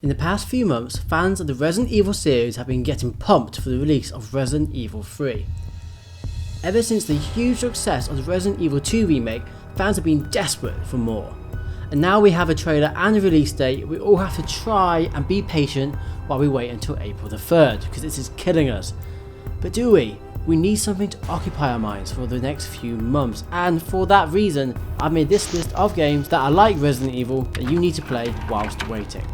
In the past few months, fans of the Resident Evil series have been getting pumped for the release of Resident Evil 3. Ever since the huge success of the Resident Evil 2 remake, fans have been desperate for more. And now we have a trailer and a release date. We all have to try and be patient while we wait until April the 3rd, because this is killing us. But do we? We need something to occupy our minds for the next few months, and for that reason, I've made this list of games that are like Resident Evil that you need to play whilst waiting.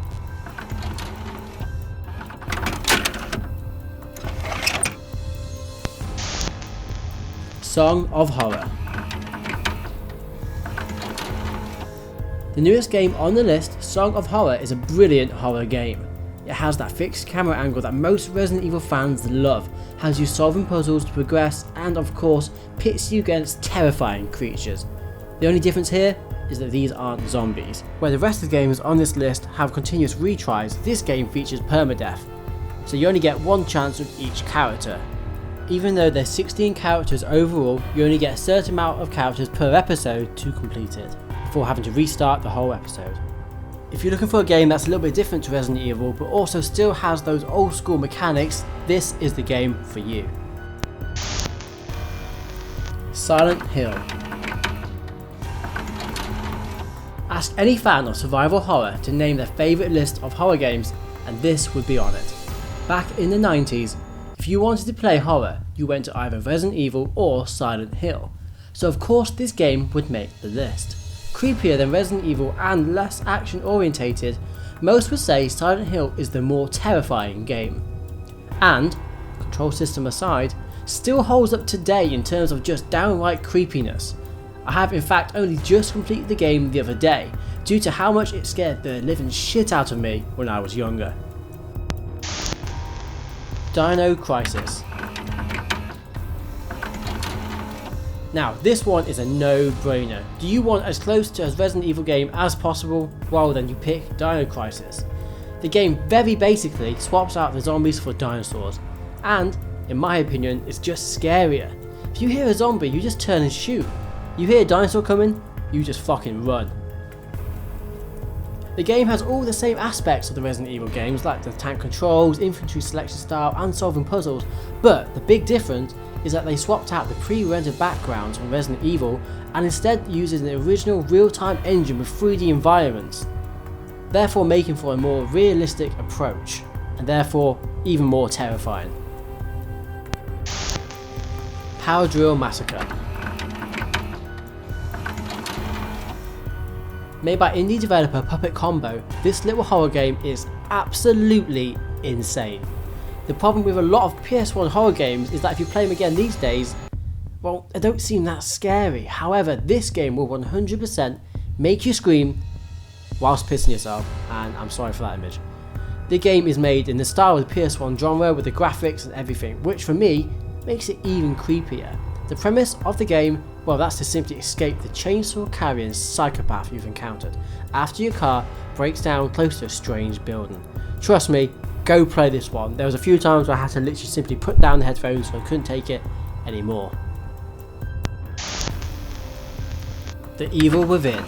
Song of Horror. The newest game on the list, Song of Horror, is a brilliant horror game. It has that fixed camera angle that most Resident Evil fans love, has you solving puzzles to progress, and of course pits you against terrifying creatures. The only difference here is that these aren't zombies. Where the rest of the games on this list have continuous retries, this game features permadeath, so you only get one chance with each character. Even though there's 16 characters overall, you only get a certain amount of characters per episode to complete it, before having to restart the whole episode. If you're looking for a game that's a little bit different to Resident Evil, but also still has those old school mechanics, this is the game for you. Silent Hill. Ask any fan of survival horror to name their favourite list of horror games, and this would be on it. Back in the 90s, if you wanted to play horror, you went to either Resident Evil or Silent Hill, so of course this game would make the list. Creepier than Resident Evil and less action orientated, most would say Silent Hill is the more terrifying game. And, control system aside, still holds up today in terms of just downright creepiness. I have in fact only just completed the game the other day, due to how much it scared the living shit out of me when I was younger. Dino Crisis. Now, this one is a no-brainer. Do you want as close to a Resident Evil game as possible? Well, then you pick Dino Crisis. The game very basically swaps out the zombies for dinosaurs, and, in my opinion, it's just scarier. If you hear a zombie, you just turn and shoot. You hear a dinosaur coming, you just fucking run. The game has all the same aspects of the Resident Evil games, like the tank controls, infantry selection style, and solving puzzles, but the big difference is that they swapped out the pre-rendered backgrounds from Resident Evil and instead uses the original real-time engine with 3D environments, therefore making for a more realistic approach, and therefore even more terrifying. Power Drill Massacre. Made by indie developer Puppet Combo, this little horror game is absolutely insane. The problem with a lot of PS1 horror games is that if you play them again these days, well, they don't seem that scary. However, this game will 100% make you scream whilst pissing yourself, and I'm sorry for that image. The game is made in the style of the PS1 genre with the graphics and everything, which for me makes it even creepier. The premise of the game, well, that's to simply escape the chainsaw carrying psychopath you've encountered after your car breaks down close to a strange building. Trust me, go play this one. There was a few times where I had to literally simply put down the headphones so I couldn't take it anymore. The Evil Within.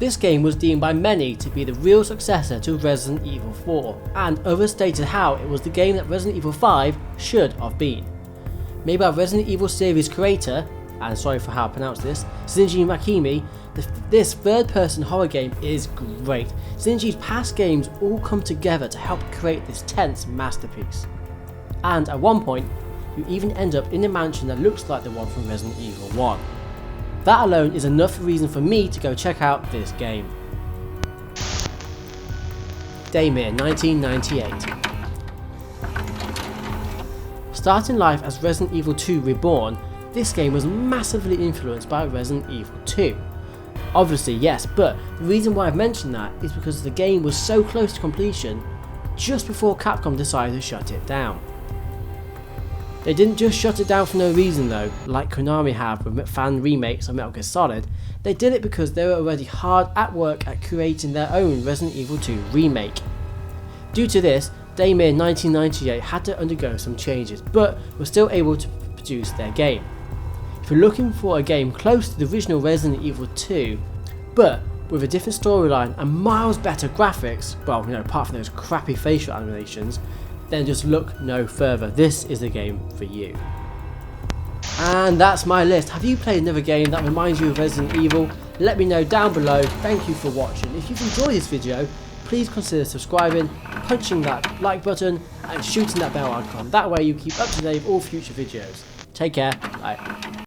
This game was deemed by many to be the real successor to Resident Evil 4, and others stated how it was the game that Resident Evil 5 should have been. Made by Resident Evil series creator, and sorry for how I pronounce this, Shinji Mikami, this third-person horror game is great. Shinji's past games all come together to help create this tense masterpiece. And at one point, you even end up in a mansion that looks like the one from Resident Evil 1. That alone is enough reason for me to go check out this game. Daymare 1998. Starting life as Resident Evil 2 Reborn, this game was massively influenced by Resident Evil 2. Obviously yes, but the reason why I've mentioned that is because the game was so close to completion just before Capcom decided to shut it down. They didn't just shut it down for no reason though, like Konami have with fan remakes of Metal Gear Solid. They did it because they were already hard at work at creating their own Resident Evil 2 remake. Due to this, Daymare 1998 had to undergo some changes, but were still able to produce their game. If you're looking for a game close to the original Resident Evil 2, but with a different storyline and miles better graphics, well, you know, apart from those crappy facial animations, then just look no further. This is the game for you. And that's my list. Have you played another game that reminds you of Resident Evil? Let me know down below. Thank you for watching. If you've enjoyed this video, please consider subscribing, punching that like button and shooting that bell icon. That way you keep up to date with all future videos. Take care. Bye.